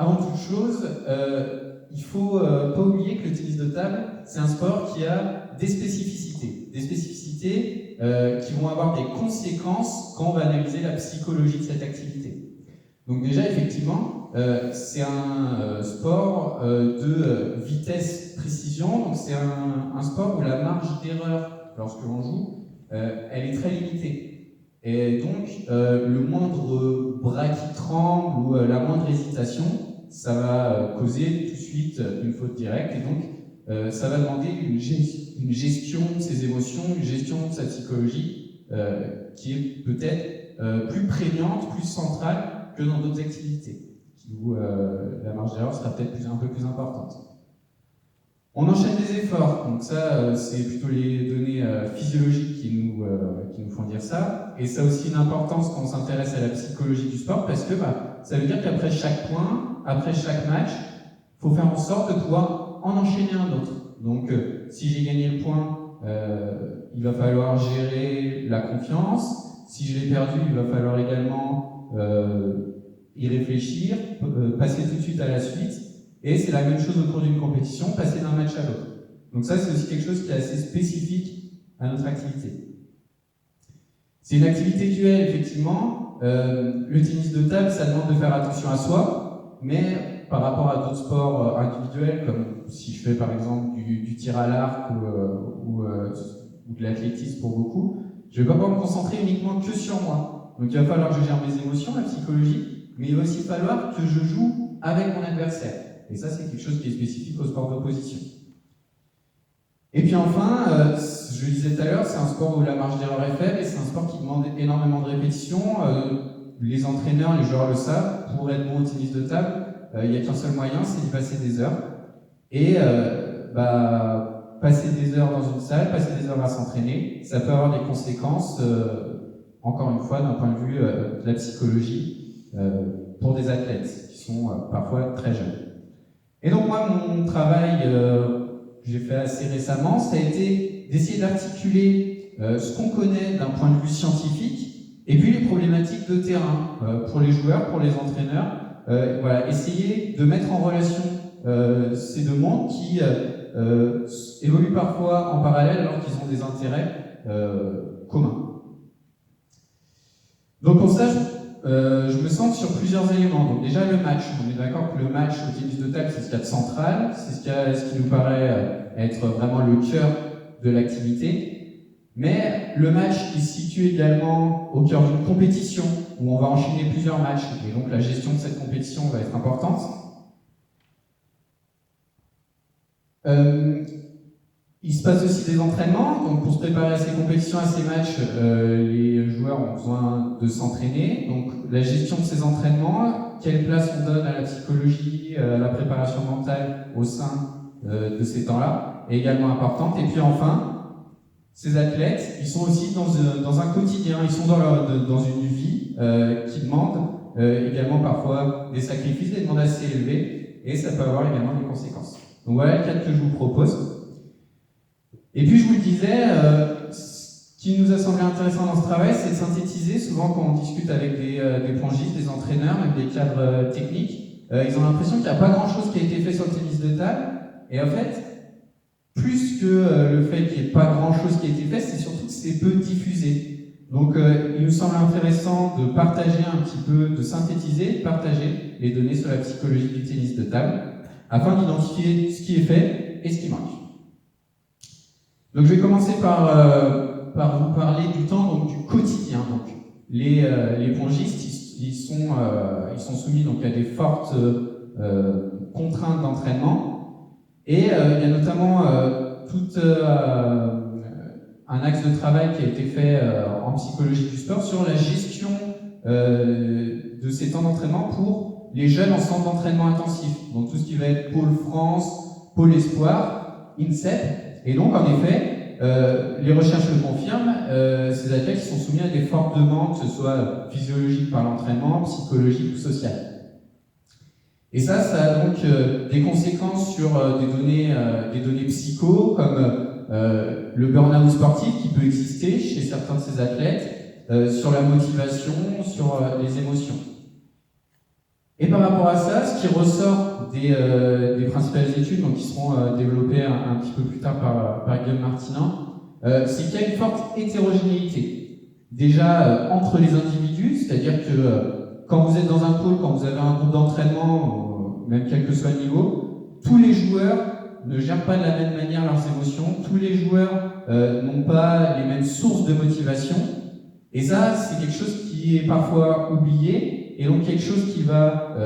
avant toute chose, il faut pas oublier que le tennis de table, c'est un sport qui a des spécificités qui vont avoir des conséquences quand on va analyser la psychologie de cette activité. Donc déjà, effectivement, c'est un sport de vitesse-précision, donc c'est un sport où la marge d'erreur, lorsque l'on joue, elle est très limitée. Et donc, le moindre bras qui tremble ou la moindre hésitation, ça va causer tout de suite une faute directe, et donc ça va demander une gestion de ses émotions, une gestion de sa psychologie qui est peut-être plus prégnante, plus centrale que dans d'autres activités, où la marge d'erreur sera peut-être un peu plus importante. On enchaîne des efforts, donc ça c'est plutôt les données physiologiques qui nous font dire ça, et ça a aussi une importance quand on s'intéresse à la psychologie du sport, parce que ça veut dire qu'après chaque point, après chaque match, il faut faire en sorte de pouvoir en enchaîner un autre. Donc si j'ai gagné le point, il va falloir gérer la confiance. Si je l'ai perdu, il va falloir également y réfléchir, passer tout de suite à la suite. Et c'est la même chose au cours d'une compétition, passer d'un match à l'autre. Donc ça, c'est aussi quelque chose qui est assez spécifique à notre activité. C'est une activité duel, effectivement. Le tennis de table, ça demande de faire attention à soi, mais par rapport à d'autres sports individuels, comme si je fais par exemple du tir à l'arc ou de l'athlétisme pour beaucoup, je ne vais pas pouvoir me concentrer uniquement que sur moi. Donc il va falloir que je gère mes émotions, ma psychologie, mais il va aussi falloir que je joue avec mon adversaire. Et ça, c'est quelque chose qui est spécifique au sport d'opposition. Et puis enfin, je le disais tout à l'heure, c'est un sport où la marge d'erreur est faible et c'est un sport qui demande énormément de répétitions. Les entraîneurs, les joueurs le savent, pour être bon au tennis de table, il n'y a qu'un seul moyen, c'est d'y passer des heures. Et passer des heures dans une salle, passer des heures à s'entraîner, ça peut avoir des conséquences, encore une fois, d'un point de vue de la psychologie, pour des athlètes qui sont parfois très jeunes. Et donc moi, mon travail que j'ai fait assez récemment, ça a été d'essayer d'articuler ce qu'on connaît d'un point de vue scientifique et puis les problématiques de terrain pour les joueurs, pour les entraîneurs. Voilà, essayer de mettre en relation ces deux mondes qui évoluent parfois en parallèle alors qu'ils ont des intérêts communs. Donc pour ça, je me centre sur plusieurs éléments. Donc déjà le match, on est d'accord que le match au tennis de table, c'est ce qu'il y a de central, c'est ce qui nous paraît être vraiment le cœur de l'activité. Mais le match qui se situe également au cœur d'une compétition où on va enchaîner plusieurs matchs, et donc la gestion de cette compétition va être importante. Il se passe aussi des entraînements, donc pour se préparer à ces compétitions, à ces matchs, les joueurs ont besoin de s'entraîner. Donc la gestion de ces entraînements, quelle place on donne à la psychologie, à la préparation mentale au sein de ces temps-là, est également importante. Et puis enfin, ces athlètes, ils sont aussi dans un quotidien, ils sont dans une vie qui demande également parfois des sacrifices, des demandes assez élevées, et ça peut avoir également des conséquences. Donc voilà le cadre que je vous propose. Et puis je vous le disais, ce qui nous a semblé intéressant dans ce travail, c'est de synthétiser. Souvent quand on discute avec des pongistes, des entraîneurs, même des cadres techniques, ils ont l'impression qu'il n'y a pas grand-chose qui a été fait sur le tennis de table. Et en fait, plus que le fait qu'il n'y ait pas grand-chose qui a été fait, c'est surtout que c'est peu diffusé. Donc il nous semble intéressant de partager un petit peu, de synthétiser, de partager les données sur la psychologie du tennis de table, afin d'identifier ce qui est fait et ce qui manque. Donc je vais commencer par vous parler du temps, donc du quotidien. Donc, les pongistes, ils sont soumis donc, à des fortes contraintes d'entraînement. Et il y a notamment tout un axe de travail qui a été fait en psychologie du sport sur la gestion de ces temps d'entraînement pour les jeunes en centre d'entraînement intensif. Donc tout ce qui va être Pôle France, Pôle Espoir, INSEP. Et donc, en effet, les recherches le confirment, ces athlètes sont soumis à des fortes demandes, que ce soit physiologiques par l'entraînement, psychologiques ou sociales. Et ça a donc des conséquences sur des données psycho, comme le burn-out sportif qui peut exister chez certains de ces athlètes, sur la motivation, sur les émotions. Et par rapport à ça, ce qui ressort des principales études, donc qui seront développées un petit peu plus tard par Guillaume Martinin, c'est qu'il y a une forte hétérogénéité. Déjà entre les individus, c'est-à-dire que quand vous êtes dans un pôle, quand vous avez un groupe d'entraînement, même quel que soit le niveau, tous les joueurs ne gèrent pas de la même manière leurs émotions, tous les joueurs n'ont pas les mêmes sources de motivation, et ça, c'est quelque chose qui est parfois oublié, et donc quelque chose qui va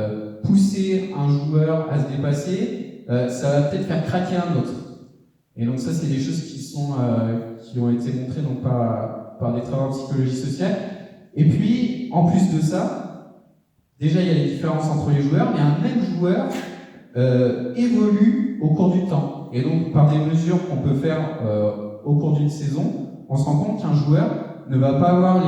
pousser un joueur à se dépasser, ça va peut-être faire craquer un autre. Et donc ça, c'est des choses qui ont été montrées donc par des travaux en psychologie sociale. Et puis, en plus de ça, déjà il y a les différences entre les joueurs, mais un même joueur évolue au cours du temps. Et donc, par des mesures qu'on peut faire au cours d'une saison, on se rend compte qu'un joueur ne va pas avoir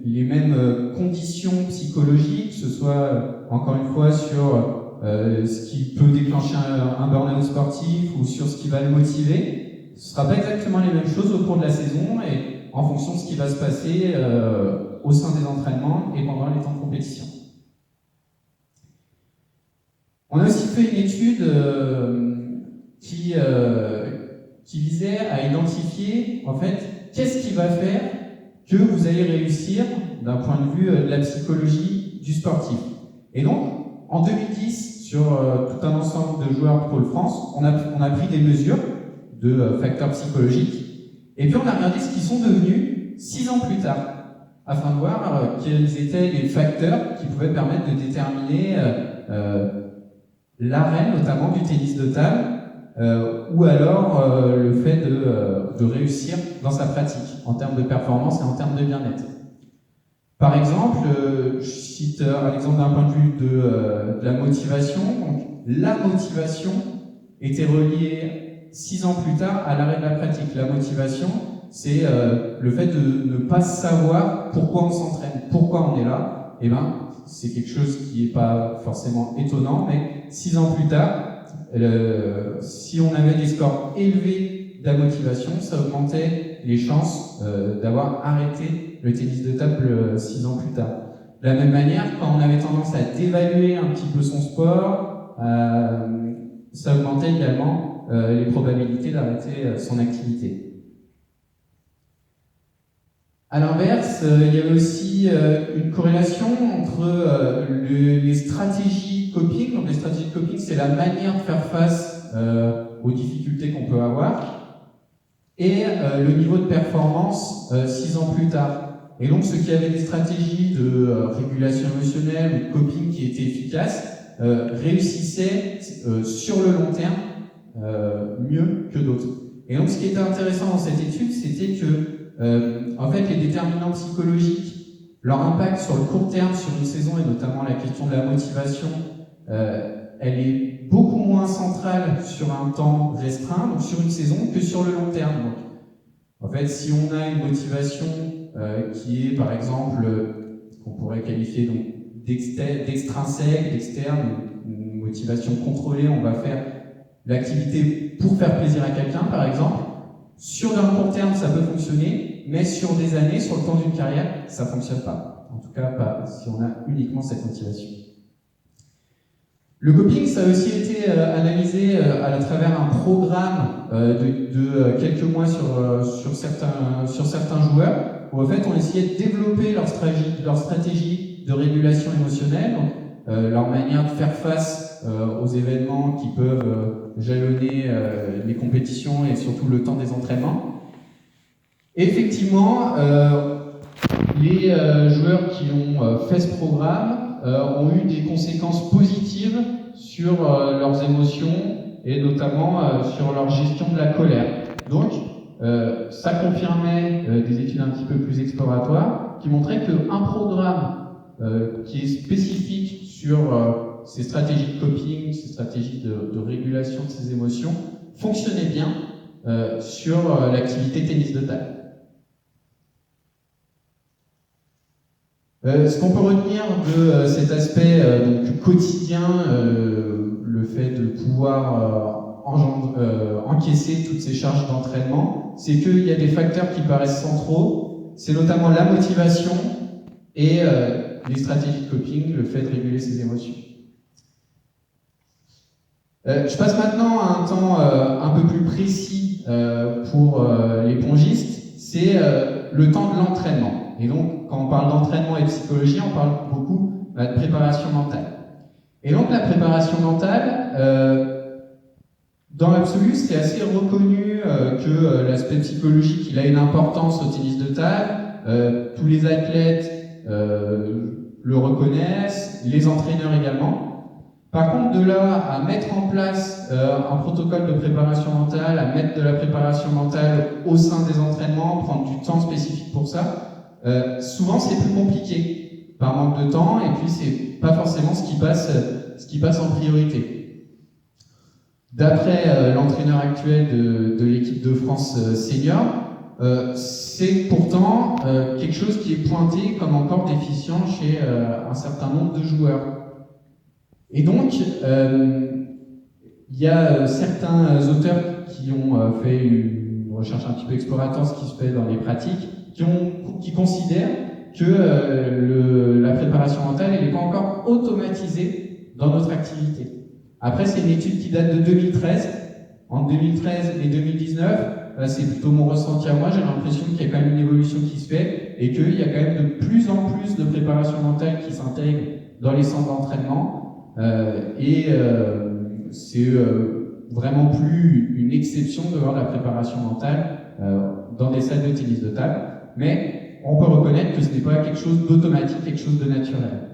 les mêmes conditions psychologiques, que ce soit, encore une fois, sur ce qui peut déclencher un burn-out sportif ou sur ce qui va le motiver. Ce ne sera pas exactement les mêmes choses au cours de la saison et en fonction de ce qui va se passer au sein des entraînements et pendant les temps de compétition. On a aussi fait une étude qui visait à identifier, en fait, qu'est-ce qui va faire que vous allez réussir d'un point de vue de la psychologie du sportif. Et donc, en 2010, sur tout un ensemble de joueurs de Pôle France, on a pris des mesures de facteurs psychologiques, et puis on a regardé ce qu'ils sont devenus 6 ans plus tard, afin de voir quels étaient les facteurs qui pouvaient permettre de déterminer l'arrêt notamment du tennis de table, ou alors le fait de réussir dans sa pratique, en termes de performance et en termes de bien-être. Par exemple, je cite un exemple d'un point de vue de la motivation. Donc, la motivation était reliée 6 ans plus tard à l'arrêt de la pratique. La motivation, c'est le fait de ne pas savoir pourquoi on s'entraîne, pourquoi on est là. Et ben, c'est quelque chose qui n'est pas forcément étonnant, mais 6 ans plus tard, si on avait des scores élevés de la motivation, ça augmentait les chances d'avoir arrêté le tennis de table 6 ans plus tard. De la même manière, quand on avait tendance à dévaluer un petit peu son sport, ça augmentait également les probabilités d'arrêter son activité. À l'inverse, il y avait aussi une corrélation entre les stratégies coping. Donc les stratégies de coping, c'est la manière de faire face aux difficultés qu'on peut avoir, et le niveau de performance 6 ans plus tard. Et donc ceux qui avaient des stratégies de régulation émotionnelle ou de coping qui étaient efficaces réussissaient sur le long terme mieux que d'autres. Et donc ce qui était intéressant dans cette étude, c'était que en fait, les déterminants psychologiques, leur impact sur le court terme, sur une saison, et notamment la question de la motivation, elle est beaucoup moins centrale sur un temps restreint, donc sur une saison, que sur le long terme. Donc, en fait, si on a une motivation qui est, par exemple, qu'on pourrait qualifier donc d'extrinsèque, d'externe, une motivation contrôlée, on va faire l'activité pour faire plaisir à quelqu'un, par exemple. Sur un court terme, ça peut fonctionner, mais sur des années, sur le temps d'une carrière, ça ne fonctionne pas. En tout cas, pas si on a uniquement cette motivation. Le coping, ça a aussi été analysé à travers un programme de quelques mois sur certains joueurs, où en fait on essayait de développer leur stratégie de régulation émotionnelle, donc, leur manière de faire face aux événements qui peuvent jalonner les compétitions et surtout le temps des entraînements. Et effectivement, les joueurs qui ont fait ce programme ont eu des conséquences positives sur leurs émotions et notamment sur leur gestion de la colère. Donc, ça confirmait des études un petit peu plus exploratoires qui montraient qu'un programme qui est spécifique sur ces stratégies de coping, ces stratégies de régulation de ses émotions, fonctionnait bien sur l'activité tennis de table. Ce qu'on peut retenir de cet aspect donc, quotidien, le fait de pouvoir encaisser toutes ces charges d'entraînement, c'est qu'il y a des facteurs qui paraissent centraux, c'est notamment la motivation et les stratégies de coping, le fait de réguler ses émotions. Je passe maintenant à un temps un peu plus précis pour les pongistes, c'est le temps de l'entraînement. Et donc, quand on parle d'entraînement et de psychologie, on parle beaucoup de préparation mentale. Et donc, la préparation mentale, dans l'absolu, c'est assez reconnu que l'aspect psychologique, il a une importance au tennis de table. Tous les athlètes le reconnaissent, les entraîneurs également. Par contre, de là à mettre en place un protocole de préparation mentale, à mettre de la préparation mentale au sein des entraînements, prendre du temps spécifique pour ça, souvent c'est plus compliqué, par manque de temps, et puis c'est pas forcément ce qui passe en priorité. D'après l'entraîneur actuel de l'équipe de France senior, c'est pourtant quelque chose qui est pointé comme encore déficient chez un certain nombre de joueurs. Et donc, il y a certains auteurs qui ont fait une recherche un petit peu exploratoire, ce qui se fait dans les pratiques, qui considèrent que la préparation mentale, elle n'est pas encore automatisée dans notre activité. Après, c'est une étude qui date de 2013. En 2013 et 2019, c'est plutôt mon ressenti à moi, j'ai l'impression qu'il y a quand même une évolution qui se fait et qu'il y a quand même de plus en plus de préparation mentale qui s'intègre dans les centres d'entraînement. C'est vraiment plus une exception de voir la préparation mentale dans des salles de tennis de table, mais on peut reconnaître que ce n'est pas quelque chose d'automatique, quelque chose de naturel.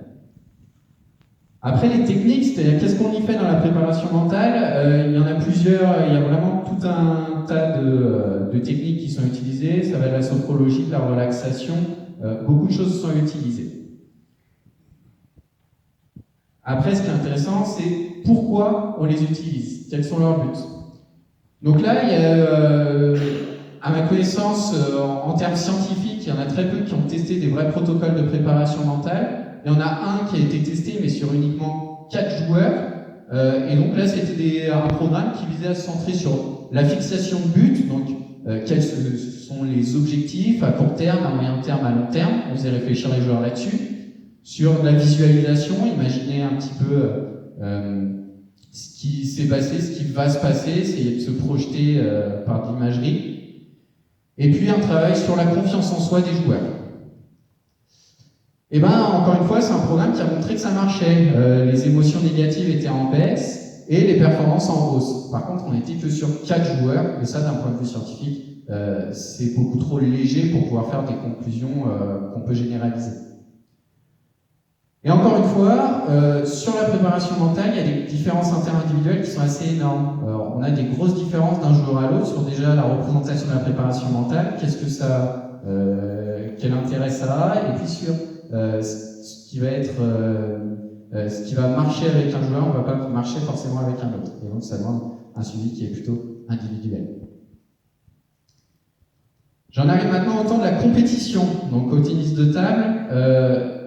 Après les techniques, c'est-à-dire qu'est-ce qu'on y fait dans la préparation mentale, il y en a plusieurs, il y a vraiment tout un tas de techniques qui sont utilisées, ça va de la sophrologie, de la relaxation, beaucoup de choses sont utilisées. Après, ce qui est intéressant, c'est pourquoi on les utilise, quels sont leurs buts. Donc là, il y a, à ma connaissance, en termes scientifiques, il y en a très peu qui ont testé des vrais protocoles de préparation mentale. Il y en a un qui a été testé, mais sur uniquement 4 joueurs. Et donc là, c'était un programme qui visait à se centrer sur la fixation de buts, donc quels sont les objectifs à court terme, à moyen terme, à long terme. On faisait réfléchir les joueurs là-dessus. Sur la visualisation, imaginez un petit peu ce qui s'est passé, ce qui va se passer, essayer de se projeter par de l'imagerie. Et puis un travail sur la confiance en soi des joueurs. Et bien, encore une fois, c'est un programme qui a montré que ça marchait. Les émotions négatives étaient en baisse et les performances en hausse. Par contre, on n'était que sur 4 joueurs, et ça, d'un point de vue scientifique, c'est beaucoup trop léger pour pouvoir faire des conclusions qu'on peut généraliser. Et encore une fois, sur la préparation mentale, il y a des différences interindividuelles qui sont assez énormes. On a des grosses différences d'un joueur à l'autre sur déjà la représentation de la préparation mentale, qu'est-ce que ça, quel intérêt ça a, et puis sur ce qui va être, ce qui va marcher avec un joueur, on ne va pas marcher forcément avec un autre. Et donc ça demande un suivi qui est plutôt individuel. J'en arrive maintenant au temps de la compétition. Donc au tennis de table,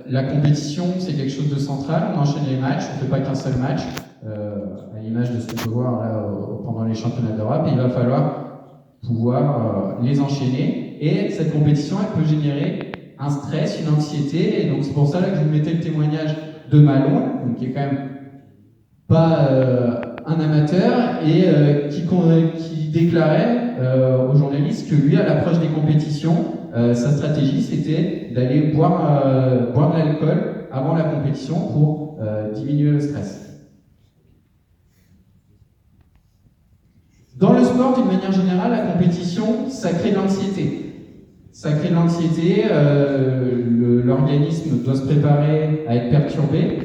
la compétition, c'est quelque chose de central. On enchaîne les matchs, on ne fait pas qu'un seul match, à l'image de ce qu'on peut voir là, pendant les championnats d'Europe. Il va falloir pouvoir les enchaîner. Et cette compétition, elle peut générer un stress, une anxiété. Et donc c'est pour ça là, que je vous mettais le témoignage de Malon, donc, qui est quand même pas un amateur, et qui déclarait aux journalistes que lui, à l'approche des compétitions, sa stratégie, c'était d'aller boire de l'alcool avant la compétition pour diminuer le stress. Dans le sport, d'une manière générale, la compétition, ça crée de l'anxiété. Ça crée de l'anxiété, l'organisme doit se préparer à être perturbé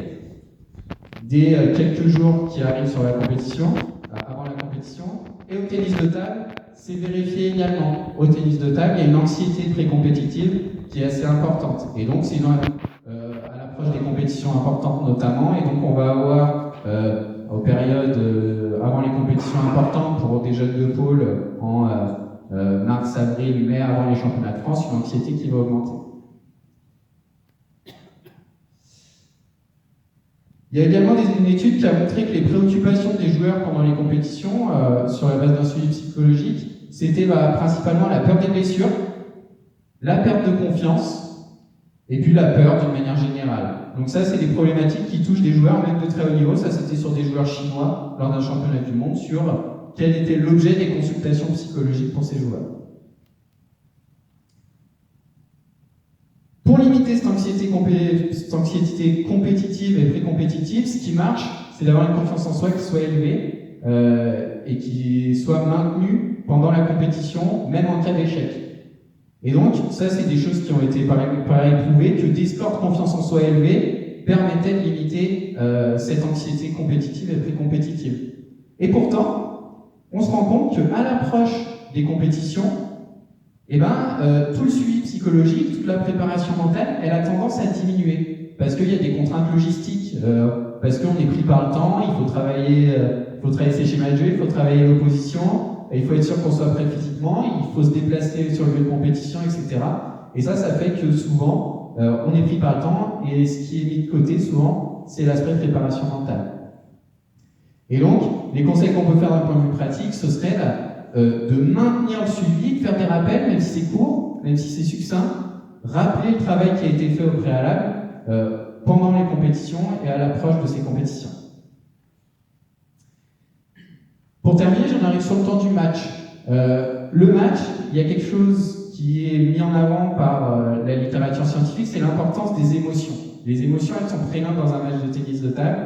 dès quelques jours qui arrivent sur la compétition, avant la compétition. Et au tennis de table, c'est vérifié également. Au tennis de table, il y a une anxiété pré-compétitive qui est assez importante. Et donc, c'est à l'approche des compétitions importantes notamment. Et donc, on va avoir, aux périodes avant les compétitions importantes, pour des jeunes de pôle en mars, avril, mai, avant les championnats de France, une anxiété qui va augmenter. Il y a également une étude qui a montré que les préoccupations des joueurs pendant les compétitions, sur la base d'un suivi psychologique, c'était principalement la peur des blessures, la perte de confiance Et puis la peur d'une manière générale. Donc ça, c'est des problématiques qui touchent des joueurs même de très haut niveau. Ça, c'était sur des joueurs chinois lors d'un championnat du monde sur quel était l'objet des consultations psychologiques pour ces joueurs. Pour limiter cette anxiété compétitive et pré-compétitive, ce qui marche, c'est d'avoir une confiance en soi qui soit élevée et qui soit maintenue pendant la compétition, même en cas d'échec. Et donc, ça, c'est des choses qui ont été pareil prouvées, que des scores de confiance en soi élevés permettaient de limiter cette anxiété compétitive et pré-compétitive. Et pourtant, on se rend compte qu'à l'approche des compétitions, tout le suivi psychologique, toute la préparation mentale, elle a tendance à diminuer. Parce qu'il y a des contraintes logistiques, parce qu'on est pris par le temps, il faut travailler ses schémas de jeu, il faut travailler l'opposition, il faut être sûr qu'on soit prêt physiquement, il faut se déplacer sur le lieu de compétition, etc. Et ça fait que souvent, on est pris par le temps, et ce qui est mis de côté souvent, c'est l'aspect préparation mentale. Et donc, les conseils qu'on peut faire d'un point de vue pratique, ce serait de maintenir le suivi, de faire des rappels, même si c'est court, même si c'est succinct, rappeler le travail qui a été fait au préalable pendant les compétitions et à l'approche de ces compétitions. Pour terminer, j'en arrive sur le temps du match. Le match, il y a quelque chose qui est mis en avant par la littérature scientifique, c'est l'importance des émotions. Les émotions, elles sont prégnantes dans un match de tennis de table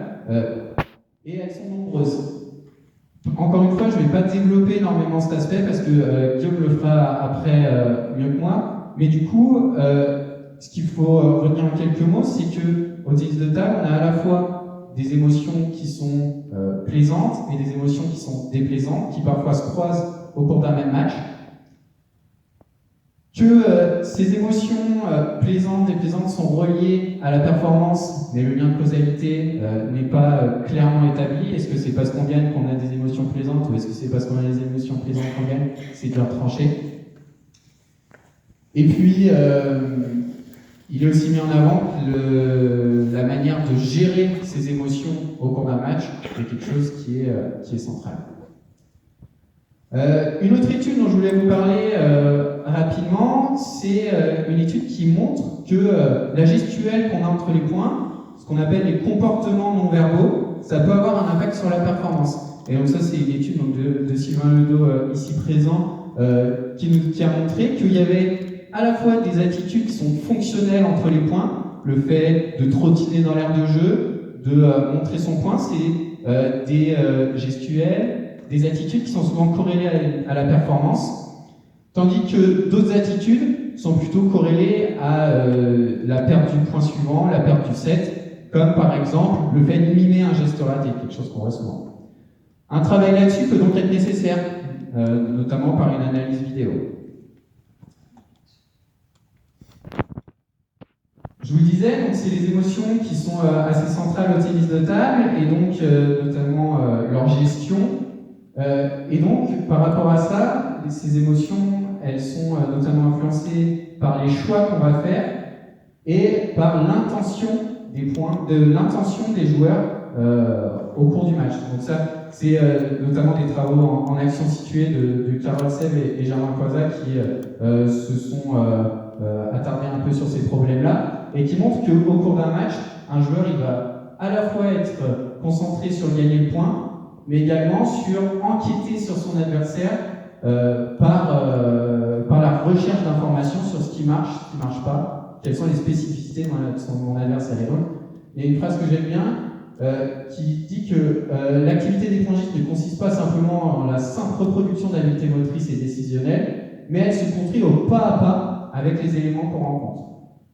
et elles sont nombreuses. Encore une fois, je ne vais pas développer énormément cet aspect parce que Guillaume le fera après mieux que moi. Mais du coup, ce qu'il faut retenir en quelques mots, c'est qu'au tennis de table, on a à la fois des émotions qui sont plaisantes et des émotions qui sont déplaisantes, qui parfois se croisent au cours d'un même match. Que ces émotions plaisantes, déplaisantes sont reliées à la performance, mais le lien de causalité n'est pas clairement établi. Est-ce que c'est parce qu'on gagne qu'on a des émotions plaisantes ou est-ce que c'est parce qu'on a des émotions plaisantes qu'on gagne? C'est dur à trancher. Et puis, il est aussi mis en avant la manière de gérer ces émotions au cours d'un match est quelque chose qui est central. Une autre étude dont je voulais vous parler rapidement, c'est une étude qui montre que la gestuelle qu'on a entre les points, ce qu'on appelle les comportements non verbaux, ça peut avoir un impact sur la performance. Et donc ça, c'est une étude donc, de Sylvain Ledo, ici présent, qui a montré qu'il y avait à la fois des attitudes qui sont fonctionnelles entre les points, le fait de trottiner dans l'aire de jeu, de montrer son point, c'est des gestuels, des attitudes qui sont souvent corrélées à la performance, tandis que d'autres attitudes sont plutôt corrélées à la perte du point suivant, la perte du set, comme par exemple le fait de mimer un geste raté, quelque chose qu'on voit souvent. Un travail là-dessus peut donc être nécessaire, notamment par une analyse vidéo. Je vous disais, donc c'est les émotions qui sont assez centrales au tennis de table, et donc notamment leur gestion. Et donc, par rapport à ça, ces émotions, elles sont notamment influencées par les choix qu'on va faire et par l'intention des joueurs au cours du match. Donc ça, c'est notamment des travaux en action située de Carol Seb et Germain Coisa qui se sont attardés un peu sur ces problèmes-là et qui montrent qu'au cours d'un match, un joueur, il va à la fois être concentré sur gagner le point, mais également sur enquêter sur son adversaire par la recherche d'informations sur ce qui marche, ce qui ne marche pas, quelles sont les spécificités de mon adversaire. Et donc, il y a une phrase que j'aime bien qui dit que l'activité d'épongisme ne consiste pas simplement en la simple reproduction d'habiletés motrices et décisionnelles, mais elle se construit au pas à pas avec les éléments qu'on rencontre.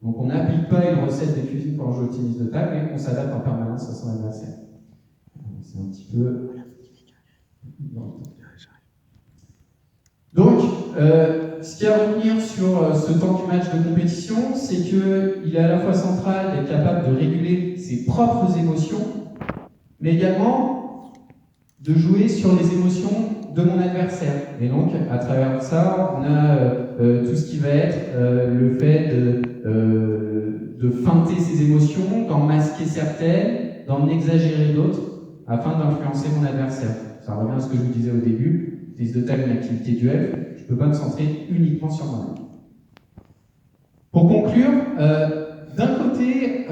Donc on n'applique pas une recette de cuisine pour jouer au tennis de table, mais on s'adapte en permanence à son adversaire. C'est un petit peu... Donc, ce qu'il y a à retenir sur ce temps du match de compétition, c'est qu'il est à la fois central d'être capable de réguler ses propres émotions, mais également de jouer sur les émotions de mon adversaire. Et donc, à travers ça, on a tout ce qui va être le fait de feinter ses émotions, d'en masquer certaines, d'en exagérer d'autres, afin d'influencer mon adversaire. Ça revient à ce que je vous disais au début, le tennis de table est une activité duel, je ne peux pas me centrer uniquement sur moi-même. Pour conclure, D'un côté,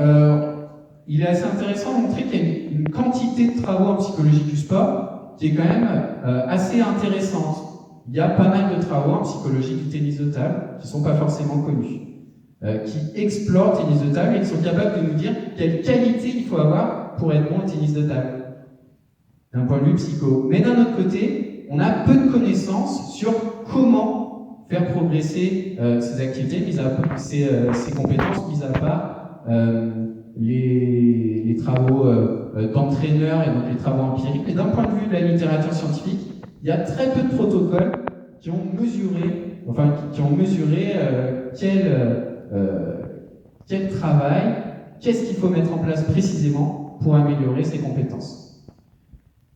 il est assez intéressant de montrer qu'il y a une quantité de travaux en psychologie du sport qui est quand même assez intéressante. Il y a pas mal de travaux en psychologie du tennis de table qui ne sont pas forcément connus, qui explorent le tennis de table et qui sont capables de nous dire quelle qualité il faut avoir pour être bon au tennis de table, d'un point de vue psycho. Mais d'un autre côté, on a peu de connaissances sur comment faire progresser ces activités, ces compétences, mis à part les travaux d'entraîneurs et donc les travaux empiriques. Et d'un point de vue de la littérature scientifique, il y a très peu de protocoles qui ont mesuré, quel travail, qu'est-ce qu'il faut mettre en place précisément pour améliorer ses compétences.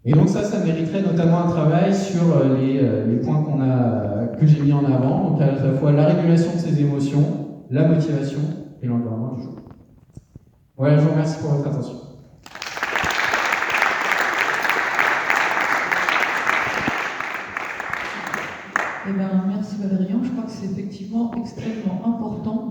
Et donc ça mériterait notamment un travail sur les points que j'ai mis en avant, donc à la fois la régulation de ses émotions, la motivation et l'environnement du joueur. Voilà, je vous remercie pour votre attention. Eh bien, merci Valérian. Je crois que c'est effectivement extrêmement important